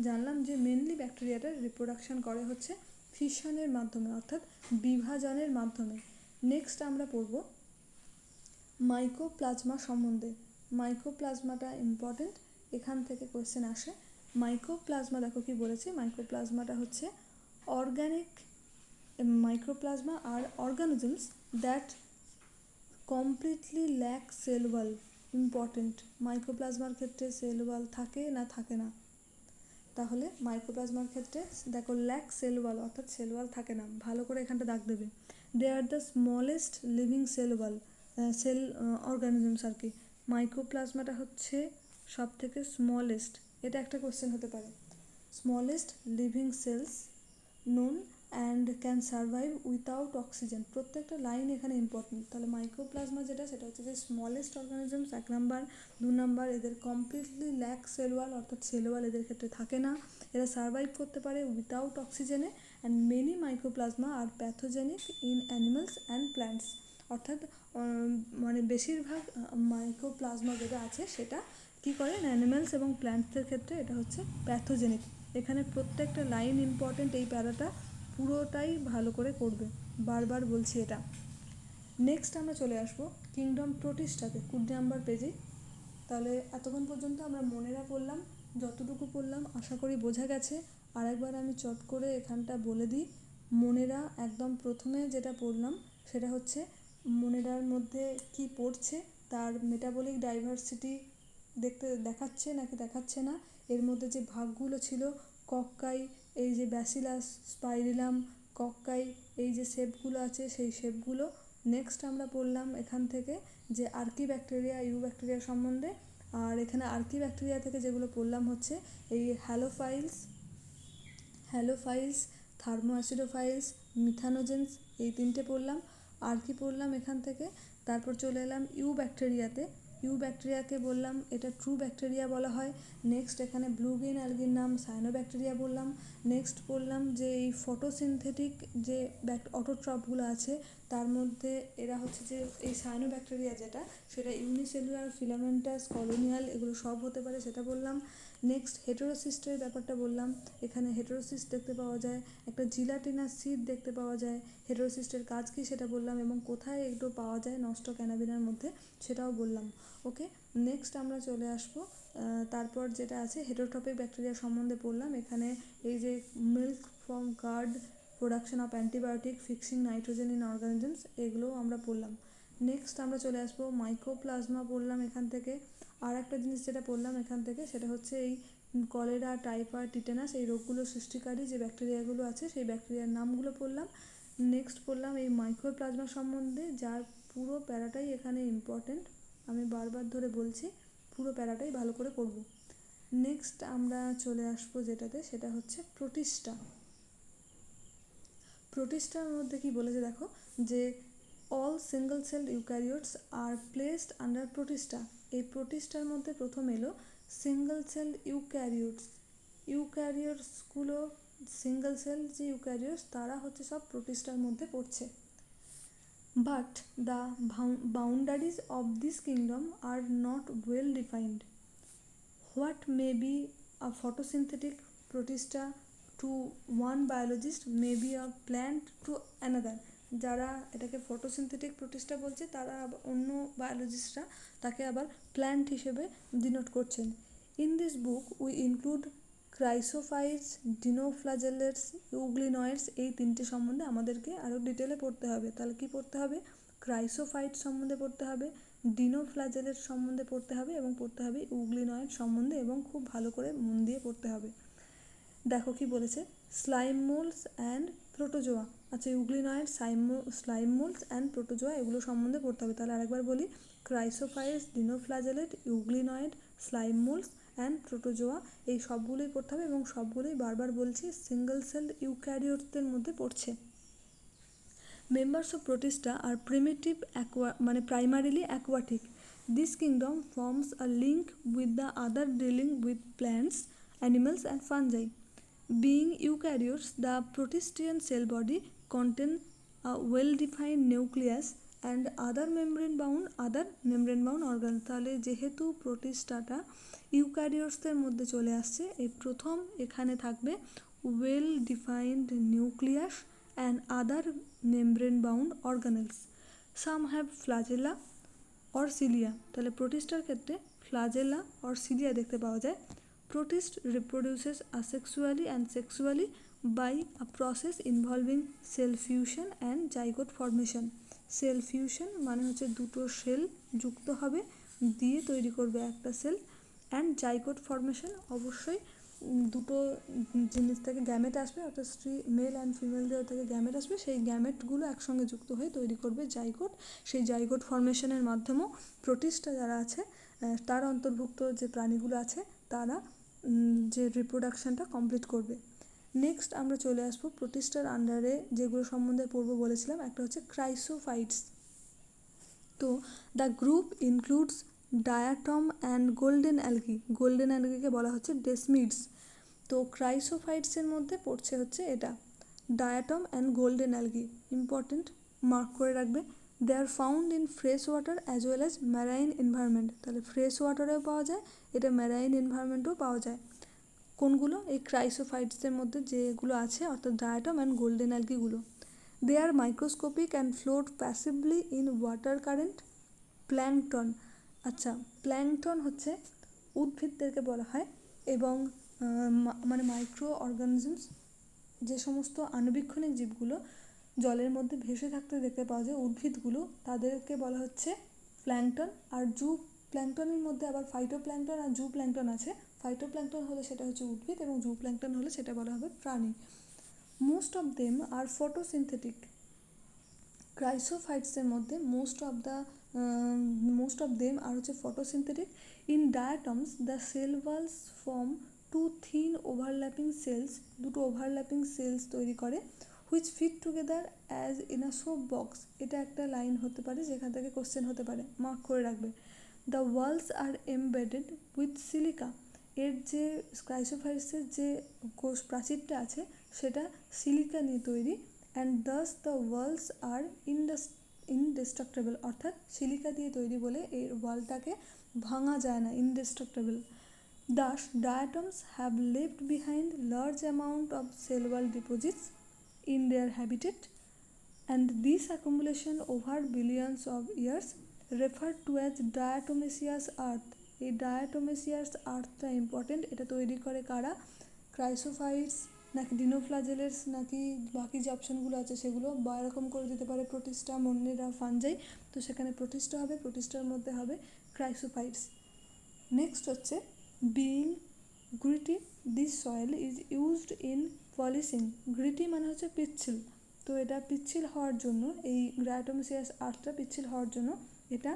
জানলাম যে মেনলি ব্যাকটেরিয়াটা রিপ্রোডাকশন করে হচ্ছে ফিশনের মাধ্যমে, অর্থাৎ বিভাজনের মাধ্যমে। নেক্সট আমরা পড়ব মাইকোপ্লাজমা সম্বন্ধে। মাইকোপ্লাজমাটা ইম্পর্টেন্ট, এখান থেকে কোয়েশ্চেন আসে। মাইকোপ্লাজমা দেখো কি বলেছে, মাইকোপ্লাজমাটা হচ্ছে organic microplasma are organisms that completely lack cell wall. Important, মাইক্রোপ্লাজমার ক্ষেত্রে সেল ওয়াল থাকে না থাকে না, তাহলে মাইক্রোপ্লাজমার ক্ষেত্রে দেখো ল্যাক সেল ওয়াল অর্থাৎ সেল ওয়াল থাকে না, ভালো করে এখানটা দাগ দেবে। They are the smallest living cell organisms আর কি। মাইক্রোপ্লাজমাটা হচ্ছে সব থেকে স্মলেস্ট, এটা একটা কোশ্চেন হতে পারে। Smallest living sales known and can survive without oxygen. প্রত্যেকটা লাইন এখানে ইম্পর্টেন্ট। তাহলে মাইক্রোপ্লাজমা যেটা, সেটা হচ্ছে যে স্মলেস্ট অর্গানিজমস, 1 নাম্বার। 2 নাম্বার, এদের কমপ্লিটলি ল্যাক সেল ওয়াল, অর্থাৎ সেল ওয়াল এদের ক্ষেত্রে থাকে না। এরা সার্ভাইভ করতে পারে উইথাউট অক্সিজেনে। And many mycoplasma are pathogenic in animals and plants. অর্থাৎ মানে বেশিরভাগ মাইক্রোপ্লাজমা যেটা আছে সেটা কী করে, অ্যানিমালস এবং প্ল্যান্টসের ক্ষেত্রে এটা হচ্ছে প্যাথোজেনিক। এখানে প্রত্যেকটা লাইন ইম্পর্টেন্ট, এই প্যারাটা পুরোটাই ভালো করে করবে, বারবার বলছি এটা। নেক্সট আমরা চলে আসবো কিংডম প্রোটিস্টাতে 20 নাম্বার পেজে। তাহলে এতক্ষণ পর্যন্ত আমরা মনেরা পড়লাম, যতটুকু পড়লাম আশা করি বোঝা গেছে। আরেকবার আমি চট করে এখানটা বলে দিই। মনেরা একদম প্রথমে যেটা পড়লাম সেটা হচ্ছে মনেরার মধ্যে কি পড়ছে, তার মেটাবলিক ডাইভার্সিটি দেখাচ্ছে নাকি দেখাচ্ছে না, এর মধ্যে যে ভাগগুলো ছিল কক্কাই, এই যে ব্যাসিলাস, স্পাইরিলাম, কক্কাই, এই যে শেপগুলো আছে সেই শেপগুলো। নেক্সট আমরা পড়লাম এখান থেকে যে আর্কি ব্যাকটেরিয়া, ইউ ব্যাকটেরিয়া সম্বন্ধে। আর এখানে আর্কি ব্যাকটেরিয়া থেকে যেগুলো পড়লাম হচ্ছে এই হ্যালোফাইলস, থার্মোঅ্যাসিডোফাইলস, মিথানোজেন্স, এই 3টে পড়লাম। আর কি পড়লাম এখান থেকে, তারপর চলে এলাম ইউ ব্যাকটেরিয়াতে। ইউ ব্যাকটেরিয়াকে বললাম এটা ট্রু ব্যাকটেরিয়া বলা হয়। নেক্সট এখানে ব্লু গ্রিন অ্যালগির নাম সায়ানোব্যাকটেরিয়া বললাম। নেক্সট বললাম যে এই ফটোসিনথেটিক যে অটোট্রপগুলো আছে তার মধ্যে এরা হচ্ছে যে এই সায়ানোব্যাকটেরিয়া যেটা, সেটা ইউনিসেলুলার, ফিলামেন্টাস, কলোনিয়াল, এগুলো সব হতে পারে, সেটা বললাম। নেক্সট হেটেরোসিস্টের ব্যাপারটা বললাম। এখানে হেটেরোসিস্ট দেখতে পাওয়া যায়, একটা জিলাটিনাস সিড দেখতে পাওয়া যায়। হেটেরোসিস্টের কাজ কী সেটা বললাম, এবং কোথায় এগুলো পাওয়া যায় নষ্ট ক্যানাবিনার মধ্যে সেটাও বললাম। ওকে, নেক্সট আমরা চলে আসবো তারপর যেটা আছে হেটেরোট্রপিক ব্যাকটেরিয়া সম্বন্ধে পড়লাম। এখানে এই যে milk from card, production of antibiotic, fixing nitrogen in organisms, এগুলোও আমরা পড়লাম। নেক্সট আমরা চলে আসবো মাইক্রোপ্লাজমা পড়লাম এখান থেকে। আর একটা জিনিস যেটা পড়লাম এখান থেকে সেটা হচ্ছে এই কলেরা, টাইফয়েড, টিটেনাস, এই রোগগুলো সৃষ্টিকারী যে ব্যাকটেরিয়াগুলো আছে সেই ব্যাকটেরিয়ার নামগুলো পড়লাম। নেক্সট পড়লাম এই মাইক্রোপ্লাজমা সম্বন্ধে, যার পুরো প্যারাটাই এখানে ইম্পর্টেন্ট, আমি বারবার ধরে বলছি, পুরো প্যারাটাই ভালো করে করব। নেক্সট আমরা চলে আসবো যেটাতে, সেটা হচ্ছে প্রোটিস্টা। প্রোটিস্টার মধ্যে কি বলেছে দেখো, যে all single cell eukaryotes are placed under Protista. এই প্রোটিস্টার মধ্যে প্রথম এলো সিঙ্গল সেল ইউক্যারিওটসগুলো, সিঙ্গল সেল যে ইউক্যারিওটস তারা হচ্ছে সব প্রোটিস্টার মধ্যে পড়ছে। But the boundaries of this kingdom are not well defined. What may be a photosynthetic Protista to one biologist may be a plant to another. যারা এটাকে ফটোসিনথেটিক প্রোটিস্টা বলছে তারা অন্য বায়োলজিস্টরা তাকে আবার প্ল্যান্ট হিসেবে ডিনোট করছেন। In this book we include chrysophytes, dinoflagellates, euglenoids, এই 3টে সম্বন্ধে আমাদেরকে আরও ডিটেলে পড়তে হবে। তাহলে কি পড়তে হবে, ক্রাইসোফাইটস সম্বন্ধে পড়তে হবে, ডিনোফ্লাজেলেট সম্বন্ধে পড়তে হবে, এবং পড়তে হবে ইউগ্লিনয়েড সম্বন্ধে, এবং খুব ভালো করে মন দিয়ে পড়তে হবে। দেখো কি বলেছে, স্লাইম মোল্ডস অ্যান্ড প্রোটোজোয়া। আচ্ছা, ইউগ্লিনয়েড, স্লাইম মোল্ডস অ্যান্ড প্রোটোজোয়া, এগুলো সম্বন্ধে পড়তে হবে। তাহলে আরেকবার বলি, ক্রাইসোফাইটস, ডিনোফ্লাজেলেট, ইউগ্লিনয়েড, স্লাইম মোল্ডস অ্যান্ড প্রোটোজোয়া, এই সবগুলোই পড়তে হবে, এবং সবগুলোই বারবার বলছি সিঙ্গল সেল ইউক্যারিওটসদের মধ্যে পড়ছে। Members of Protista are primarily aquatic. This kingdom forms a link with the other dealing with plants, animals and fungi. Being eukaryotes, the protistian cell body contain a well-defined nucleus and other membrane-bound organs. তাহলে যেহেতু প্রোটিস্টাটা ইউক্যারিওটসদের মধ্যে চলে আসছে, এই প্রথম এখানে থাকবে well defined nucleus and other membrane-bound organelles. Some have flagella or cilia. তাহলে প্রোটিস্টার ক্ষেত্রে ফ্লাজেলা or cilia দেখতে পাওয়া যায়। Protist reproduces asexually and sexually by a process involving cell fusion and zygote formation. Cell fusion মানে হচ্ছে দুটো sell যুক্ত হবে, দিয়ে তৈরি করবে একটা সেল, অ্যান্ড জাইগোট ফর্মেশন, অবশ্যই দুটো জিনিস থেকে গ্যামেট আসবে, অর্থাৎ মেল অ্যান্ড ফিমেলদের থেকে গ্যামেট আসবে, সেই গ্যামেটগুলো একসঙ্গে যুক্ত হয়ে তৈরি করবে জাইগোট। সেই জাইগোট ফর্মেশনের মাধ্যমেও প্রোটিস্টা যারা আছে তার অন্তর্ভুক্ত যে প্রাণীগুলো আছে তারা যে রিপ্রোডাকশানটা কমপ্লিট করবে। নেক্সট আমরা চলে আসবো প্রোটিস্টার আন্ডারে যেগুলো সম্বন্ধে পড়বো বলেছিলাম, একটা হচ্ছে ক্রাইসোফাইটস। তো the group includes diatom and golden algae. Golden অ্যালগিকে বলা হচ্ছে ডেসমিডস। তো ক্রাইসোফাইটসের মধ্যে পড়ছে হচ্ছে এটা diatom and golden algae, important, mark করে রাখবে। They are found in fresh water as well as marine environment. তাহলে ফ্রেশ ওয়াটারেও পাওয়া যায়, এটা ম্যারাইন এনভায়রনমেন্টেও পাওয়া যায়। কোনগুলো? এই ক্রাইসোফাইটসের মধ্যে যেগুলো আছে অর্থাৎ ডায়াটম অ্যান্ড গোল্ডেন অ্যালগিগুলো। They are microscopic and float passively in water current. Plankton, আচ্ছা প্ল্যাঙ্কটন হচ্ছে উদ্ভিদদেরকে বলা হয়, এবং মানে মাইক্রো অর্গানিজমস, যে সমস্ত আণুবীক্ষণিক জীবগুলো জলের মধ্যে ভেসে থাকতে দেখতে পাওয়া যায়, উদ্ভিদগুলো, তাদেরকে বলা হচ্ছে প্ল্যাঙ্কটন। আর জু প্ল্যাঙ্কটনের মধ্যে আবার ফাইটোপ্ল্যাঙ্কটন আর জু প্ল্যাঙ্কটন আছে। ফাইটোপ্ল্যাঙ্কটন হলে সেটা হচ্ছে উদ্ভিদ, এবং জু প্ল্যাঙ্কটন হলে সেটা বলা হবে প্রাণী। Most of them are photosynthetic. ক্রাইসোফাইটসের মধ্যে মোস্ট অফ দেম আর হচ্ছে photosynthetic. In diatoms the cell walls form two thin overlapping shells, দুটো ওভারল্যাপিং সেলস তৈরি করে, which fit together as in a soap box. এটা একটা লাইন হতে পারে যেখান থেকে কোশ্চেন হতে পারে, মার্ক করে রাখবে। The walls are embedded with silica. এর যে ক্রাইসোফাইটসের যে কোষ প্রাচীরটা আছে সেটা সিলিকা নিয়ে তৈরি। অ্যান্ড দাস দ্য ওয়ালস আর ইনডেস্ট্রাক্টেবল, অর্থাৎ সিলিকা দিয়ে তৈরি বলে এর ওয়ালটাকে ভাঙা যায় না, indestructible. Thus diatoms have left behind large amount of cell wall deposits in their habitat, and this accumulation over billions of years referred to as diatomaceous earth. এই diatomaceous আর্থটা important. এটা তৈরি করে কারা? ক্রাইসোফাইটস নাকি ডিনোফ্লাজেলেটস নাকি বাকি যে অপশানগুলো আছে সেগুলো, বা এরকম করে দিতে পারে প্রোটিস্টা, মন্ডেরা, ফানজাই। তো সেখানে প্রোটিস্টা হবে, প্রোটিস্টার মধ্যে হবে ক্রাইসোফাইটস। নেক্সট হচ্ছে being gritty, this soil is used in polishing. Gritty মানে হচ্ছে পিচ্ছিল। তো এটা পিচ্ছিল হওয়ার জন্য, এই ডায়াটোমেসিয়াস আর্থটা পিচ্ছিল হওয়ার জন্য এটা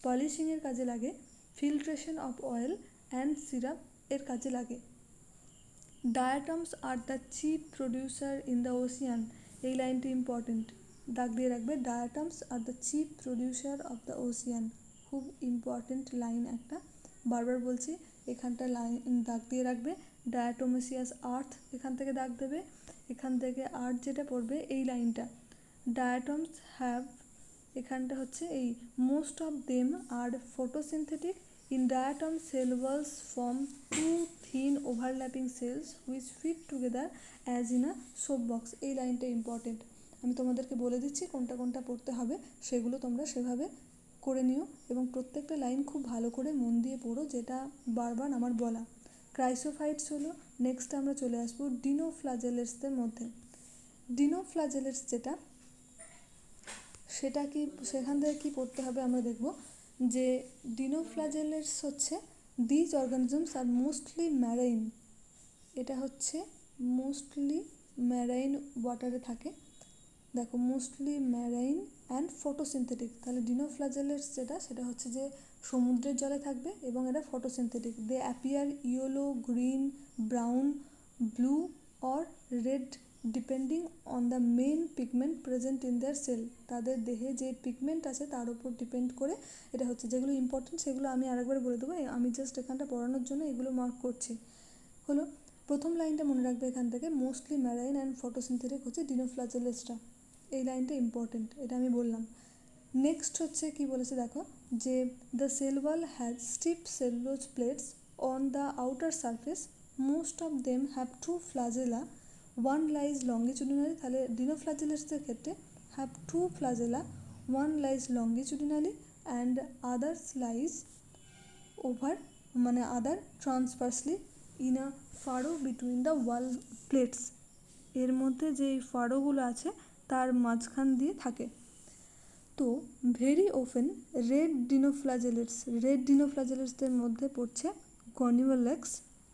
পলিশিংয়ের কাজে লাগে, filtration of oil and syrup এর কাজে লাগে। Diatoms are the chief producer in the ocean. এই লাইনটি ইম্পর্টেন্ট, দাগ দিয়ে রাখবে। Diatoms are the chief producer of the ocean, খুব ইম্পর্টেন্ট লাইন একটা, বারবার বলছি, এখানটা লাইন দাগ দিয়ে রাখবে। ডায়াটোমেসিয়াস আর্থ এখান থেকে দাগ দেবে, এখান থেকে আর্থ যেটা পড়বে এই লাইনটা। ডায়াটমস হ্যাভ, এখানটা হচ্ছে এই most of them are photosynthetic. In diatom, cell walls form two thin overlapping cells which fit together as in a soap box. এই লাইনটা ইম্পর্টেন্ট, আমি তোমাদেরকে বলে দিচ্ছি কোনটা কোনটা পড়তে হবে, সেগুলো তোমরা সেভাবে করে নিও, এবং প্রত্যেকটা লাইন খুব ভালো করে মন দিয়ে পড়ো, যেটা বারবার আমার বলা। ক্রাইসোফাইটস হলো। নেক্সট আমরা চলে আসবো ডিনোফ্লাজেলেটসদের মধ্যে। ডিনোফ্লাজেলেটস যেটা, সেটা কি, সেখান থেকে কী পড়তে হবে আমরা দেখব। যে ডিনোফ্লাজেলেটস হচ্ছে these organisms are mostly marine. এটা হচ্ছে মোস্টলি ম্যারাইন ওয়াটারে থাকে, দেখো মোস্টলি ম্যারাইন অ্যান্ড ফটোসিনথেটিক। তাহলে ডিনোফ্লাজেলেটস যেটা, সেটা হচ্ছে যে সমুদ্রের জলে থাকবে এবং এটা photosynthetic. They appear yellow, green, brown, blue or red depending on the main pigment present in their cell. তাদের দেহে যে পিগমেন্ট আছে তার উপর ডিপেন্ড করে এটা হচ্ছে। যেগুলো ইম্পর্টেন্ট সেগুলো আমি আরেকবার বলে দেবো, আমি জাস্ট এখানটা পড়ানোর জন্য এগুলো মার্ক করছি। হলো প্রথম লাইনটা মনে রাখবে এখান থেকে, মোস্টলি ম্যারাইন অ্যান্ড ফটোসিনথেটিক হচ্ছে ডিনোফ্লাজেলেটসটা, এই লাইনটা ইম্পর্টেন্ট, এটা আমি বললাম। নেক্সট হচ্ছে কি বলেছে দেখো, যে the cell wall has stiff cellulose plates on the outer surface, most of them have two flagella, one lies longitudinally. তাহলে ডিনোফ্লাজেলেটসের ক্ষেত্রে have two flagella, one lies longitudinally and others lies over, মানে other transversely in a furrow between the wall plates. এর মধ্যে যে ফারোগুলো আছে তার মাঝখান দিয়ে থাকে। তো ভেরি ওপেন রেড ডিনোফ্লাজেলেটসদের মধ্যে পড়ছে গনিওলেক্স,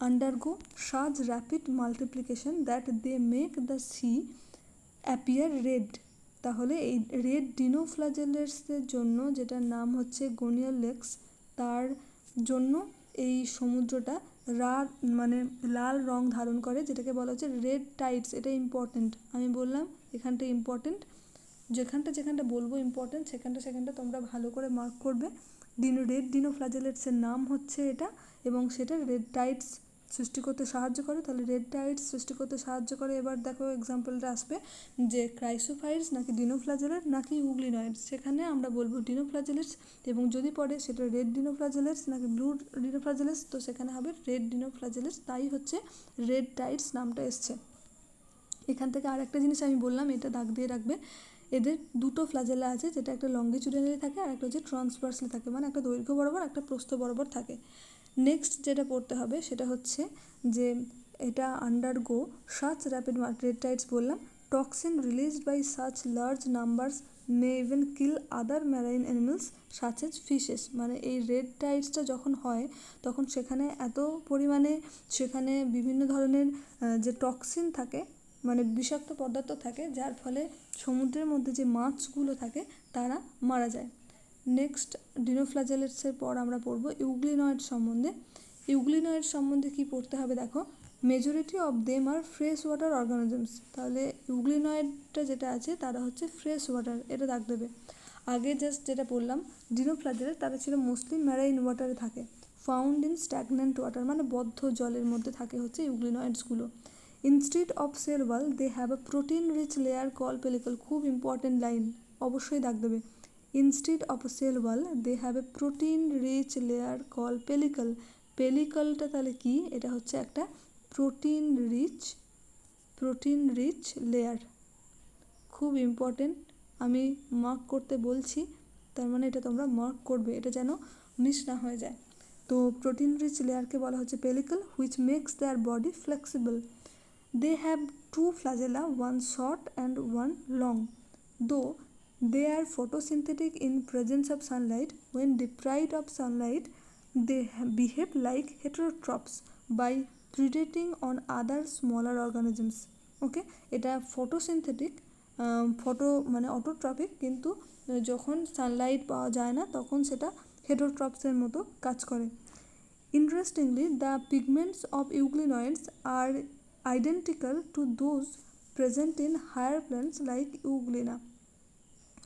undergo such rapid multiplication that they make the sea appear red। তাহলে এই রেড ডিনোফ্লাজেলেটসদের জন্য, যেটার নাম হচ্ছে গনিওলেক্স, তার জন্য এই সমুদ্রটা মানে লাল রং ধারণ করে, যেটাকে বলা হচ্ছে রেড টাইডস। এটা ইম্পর্টেন্ট, আমি বললাম এখানটা ইম্পর্টেন্ট, যেখানটা বলবো ইম্পর্টেন্ট সেখানটা তোমরা ভালো করে মার্ক করবে। রেড ডিনোফ্ল্যাজেলেটসের নাম হচ্ছে এটা, এবং সেটা রেড টাইডস সৃষ্টি করতে সাহায্য করে। তাহলে রেড টাইডস সৃষ্টি করতে সাহায্য করে। এবার দেখো এক্সাম্পলটা আসবে যে ক্রাইসোফাইটস নাকি ডিনোফ্ল্যাজেলেট নাকি ইউগ্লিনয়েডস, সেখানে আমরা বলবো ডিনোফ্ল্যাজেলেটস, এবং যদি পড়ে সেটা রেড ডিনোফ্ল্যাজেলেটস নাকি ব্লু ডিনোফ্ল্যাজেলেটস, তো সেখানে হবে রেড ডিনোফ্ল্যাজেলেটস, তাই হচ্ছে রেড টাইডস নামটা এসছে। এখান থেকে আর একটা জিনিস আমি বললাম, এটা দাগ দিয়ে রাখবে, এদের দুটো ফ্ল্যাজেলা আছে, যেটা একটা লঙ্গিচুডালি থাকে আর একটা হচ্ছে ট্রান্সভার্সলি থাকে, মানে একটা দৈর্ঘ্য বরাবর একটা প্রস্থ বরাবর থাকে। নেক্সট যেটা পড়তে হবে সেটা হচ্ছে যে এটা undergo such rapid red tides বললাম, toxin released by such large numbers may even kill other marine animals such as fishes. মানে এই রেড টাইডসটা যখন হয় তখন সেখানে এত পরিমাণে সেখানে বিভিন্ন ধরনের যে টক্সিন থাকে, মানে বিষাক্ত পদার্থ থাকে, যার ফলে সমুদ্রের মধ্যে যে মাছগুলো থাকে তারা মারা যায়। নেক্সট ডিনোফ্ল্যাজেলেটসের পর আমরা পড়ব ইউগ্লিনয়েড সম্বন্ধে। ইউগ্লিনয়েড সম্বন্ধে কি পড়তে হবে দেখো, majority of them are fresh water organisms. তাহলে ইউগ্লিনয়েডটা যেটা আছে তারা হচ্ছে ফ্রেশ ওয়াটার, এটা দাগ দেবে। আগে জাস্ট যেটা বললাম ডিনোফ্ল্যাজেলেট, তারা ছিল মোস্টলি ম্যারাইন ওয়াটারে থাকে, ফাউন্ড ইন স্ট্যাগন্যান্ট ওয়াটার, মানে বদ্ধ জলের মধ্যে থাকে হচ্ছে ইউগ্লিনয়েডসগুলো। Instead of cell wall they have a protein rich layer call pellicle, খুব ইম্পর্টেন্ট লাইন, অবশ্যই দাগ দেবে। ইনস্টিড অফ a cell wall they have a protein rich layer called pellicle। পেলিকলটা তাহলে কি, এটা হচ্ছে একটা প্রোটিন রিচ লেয়ার, খুব ইম্পর্টেন্ট, আমি মার্ক করতে বলছি, তার মানে এটা তোমরা মার্ক করবে, এটা যেন মিস না হয়ে যায়। তো প্রোটিন রিচ লেয়ারকে বলা হচ্ছে pellicle, which makes their body flexible. They have two flagella, one short and one long, though they are photosynthetic in presence of sunlight. When deprived of sunlight, they behave like heterotrophs by predating on other smaller organisms. ওকে, এটা photosynthetic, মানে autotrophic, কিন্তু যখন Sunlight পাওয়া যায় না তখন সেটা হেটেরোট্রপসের মতো কাজ করে। Interestingly the pigments of euglenoids are identical to those present in higher plants like Euglena.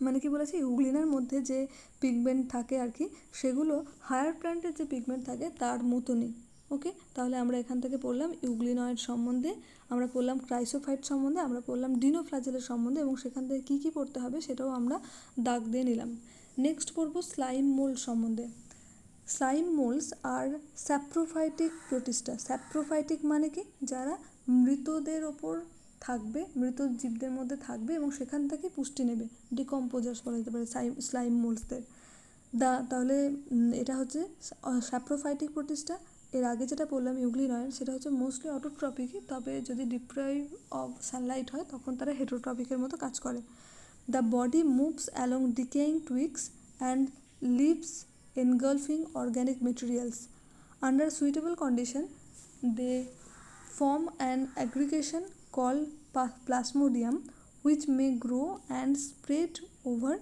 মানে কি বলেছি, ইউগ্লিনার মধ্যে যে পিগমেন্ট থাকে আর কি, সেগুলো হায়ার প্ল্যান্টের যে পিগমেন্ট থাকে তার মতনই। ওকে, তাহলে আমরা এখান থেকে পড়লাম ইউগ্লিনয়েড সম্বন্ধে, আমরা পড়লাম ক্রাইসোফাইট সম্বন্ধে, আমরা পড়লাম ডিনোফ্ল্যাজেলের সম্বন্ধে, এবং সেখান থেকে কী কী পড়তে হবে সেটাও আমরা দাগ দিয়ে নিলাম। নেক্সট পড়বো স্লাইম মোল্ড সম্বন্ধে। স্লাইম মোল্ডস আর স্যাপ্রোফাইটিক প্রোটিস্টা। স্যাপ্রোফাইটিক মানে কি, যারা মৃতদের ওপর থাকবে, মৃত জীবদের মধ্যে থাকবে এবং সেখান থেকে পুষ্টি নেবে, ডিকম্পোজার্স বলা যেতে পারে স্লাইম মোল্ডসদের। তাহলে এটা হচ্ছে স্যাপ্রোফাইটিক প্রোটিস্টা। এর আগে যেটা বললাম ইউগ্লিনয়েড, সেটা হচ্ছে মোস্টলি অটোট্রপিকই, তবে যদি ডিপ্রাইভ অফ সানলাইট হয় তখন তারা হেটেরোট্রপিকের মতো কাজ করে। The body moves along decaying twigs and leaves engulfing organic materials. Under suitable condition, they form an aggregation called plasmodium, which may grow and spread over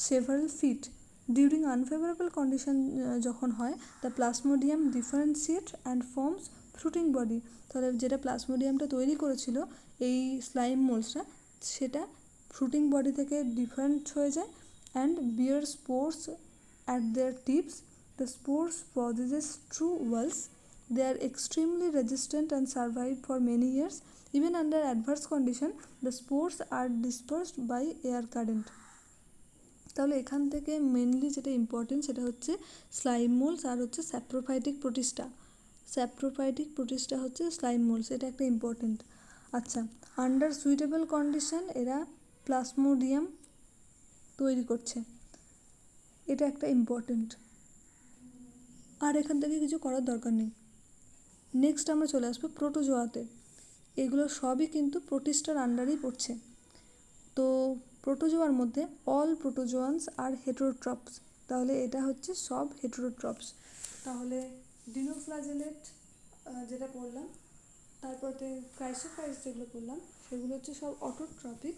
several feet. During unfavorable condition যখন হয়, the plasmodium differentiate and forms fruiting body. তাহলে যেটা প্লাজমোডিয়ামটা তৈরি করেছিল এই slime মোলসরা, সেটা fruiting body থেকে different হয়ে যায় and bear spores at their tips. The spores possess true walls. They are extremely resistant and survive for many years. Even under adverse condition, the spores are dispersed by air current. তাহলে এখান থেকে mainly যেটা important সেটা হচ্ছে slime moles আর হচ্ছে saprophytic Protista. Saprophytic Protista হচ্ছে slime moles, এটা একটা ইম্পর্টেন্ট। আচ্ছা, আন্ডার সুইটেবল কন্ডিশন এরা প্লাজমোডিয়াম তৈরি করছে, এটা একটা ইম্পর্টেন্ট, আর এখান থেকে কিছু করার দরকার নেই। নেক্সট আমরা চলে আসবো প্রোটোজোয়াতে। এগুলো সবই কিন্তু প্রোটিস্টার আন্ডারেই পড়ছে। তো প্রোটোজোয়ার মধ্যে অল প্রোটোজোয়ান্স আর হেটেরোট্রপস, তাহলে এটা হচ্ছে সব হেটেরোট্রপস। তাহলে ডিনোফ্ল্যাজেলেট যেটা পড়লাম, তারপরে ক্রাইসোফাইটস যেগুলো পড়লাম সেগুলো হচ্ছে সব অটোট্রপিক।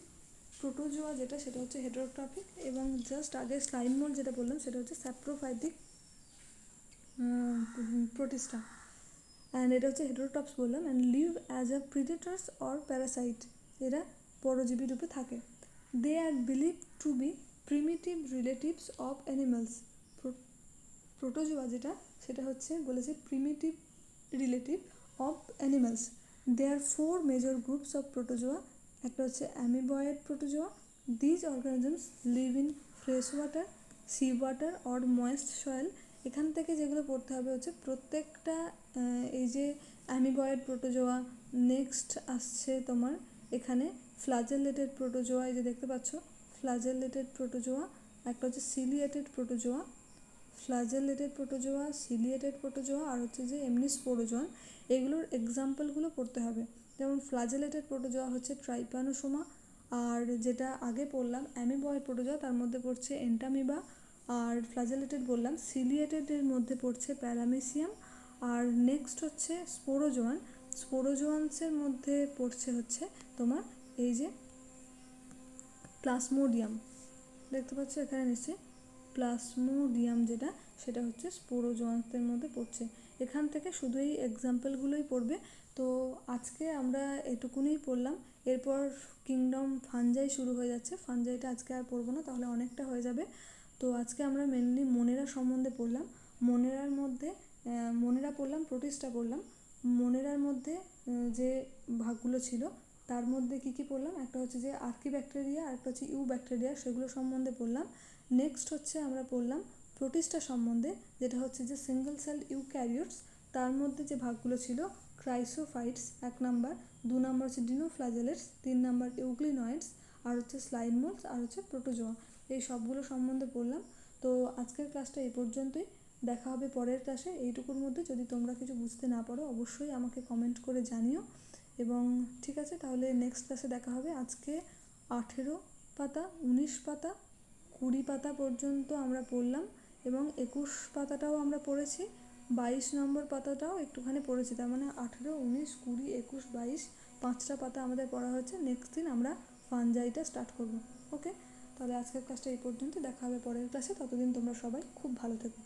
প্রোটোজোয়া যেটা সেটা হচ্ছে হেটেরোট্রপিক, এবং জাস্ট আগে স্লাইম মোল্ড যেটা বললাম সেটা হচ্ছে স্যাপ্রোফাইটিক প্রোটিস্টা। অ্যান্ড এটা হচ্ছে হেটেরোটপস বললাম। And live as a predators or parasite, এরা পরজীবী রূপে থাকে। They are believe to be primitive relatives of animals. Protozoa যেটা, সেটা হচ্ছে বলেছে primitive relative of animals. They are 4 major groups of protozoa. একটা হচ্ছে amoeboid protozoa. These organisms live in fresh water, sea water or moist soil. এখান থেকে যেগুলো পড়তে হবে হচ্ছে প্রত্যেকটা এই যে অ্যামিবয়েড প্রোটোজোয়া, নেক্সট আসছে তোমার এখানে ফ্ল্যাজেলেটেড প্রোটোজোয়া, এই যে দেখতে পাচ্ছ ফ্ল্যাজেলেটেড প্রোটোজোয়া, একটা হচ্ছে ciliated protozoa, flagellated protozoa, ciliated protozoa, আর হচ্ছে যে এমনি স্পোরোজোয়ান। এগুলোর এক্সাম্পলগুলো পড়তে হবে। যেমন ফ্ল্যাজেলেটেড প্রোটোজোয়া হচ্ছে ট্রাইপানোসোমা, আর যেটা আগে পড়লাম অ্যামিবয়েড প্রোটোজোয়া তার মধ্যে পড়ছে এন্টামিবা। আর ফ্ল্যাজেলেটেড বললাম, সিলিয়েটেডের মধ্যে পড়ছে প্যারামেসিয়াম। আর নেক্সট হচ্ছে স্পোরোজোয়ান, স্পোরোজোয়ান্সের মধ্যে পড়ছে হচ্ছে তোমার এই যে প্লাজমোডিয়াম, দেখতে পাচ্ছ এখানে নিশ্চয়ই প্লাজমোডিয়াম যেটা, সেটা হচ্ছে স্পোরোজোয়ান্সের মধ্যে পড়ছে। এখান থেকে শুধু এই এক্সাম্পলগুলোই পড়বে। তো আজকে আমরা এটুকুনই পড়লাম, এরপর কিংডম ফানজাই শুরু হয়ে যাচ্ছে। ফানজাইটা আজকে আর পড়বো না, তাহলে অনেকটা হয়ে যাবে। তো আজকে আমরা মেনলি মনেরা সম্বন্ধে পড়লাম। মনেরার মধ্যে মনেরা পড়লাম, প্রোটিস্টা পড়লাম। মনেরার মধ্যে যে ভাগগুলো ছিল তার মধ্যে কী কী পড়লাম, একটা হচ্ছে যে আর্কি ব্যাকটেরিয়া, আর একটা হচ্ছে ইউ ব্যাকটেরিয়া, সেগুলো সম্বন্ধে পড়লাম। নেক্সট হচ্ছে আমরা পড়লাম প্রোটিস্টা সম্বন্ধে, যেটা হচ্ছে যে সিঙ্গেল সেল ইউক্যারিওটস, তার মধ্যে যে ভাগগুলো ছিল ক্রাইসোফাইটস 1 নাম্বার, 2 নাম্বার হচ্ছে ডিনোফ্ল্যাজেলেটস, 3 নাম্বার ইউগ্লিনয়েডস, আর হচ্ছে স্লাইম মোল্ডস, আর হচ্ছে প্রোটোজোয়া। এই সবগুলো সম্বন্ধে পড়লাম। তো আজকের ক্লাসটা এই পর্যন্তই, দেখা হবে পরের ক্লাসে। এইটুকুর মধ্যে যদি তোমরা কিছু বুঝতে না পারো অবশ্যই আমাকে কমেন্ট করে জানিও। এবং ঠিক আছে, তাহলে নেক্সট ক্লাসে দেখা হবে। আজকে 18 পাতা, 19 পাতা, 20 পাতা পর্যন্ত আমরা পড়লাম, এবং 21 পাতাটাও আমরা পড়েছি, 22 নম্বর পাতাটাও একটুখানি পড়েছি। তার মানে 18, 19, 20, 21, 22, 5টা পাতা আমাদের পড়া হচ্ছে। নেক্সট দিন আমরা ফানজাইটা স্টার্ট করব। ওকে, তাহলে আজকের ক্লাসটা এই পর্যন্ত, দেখা হবে পরের ক্লাসে। ততদিন তোমরা সবাই খুব ভালো থেকো।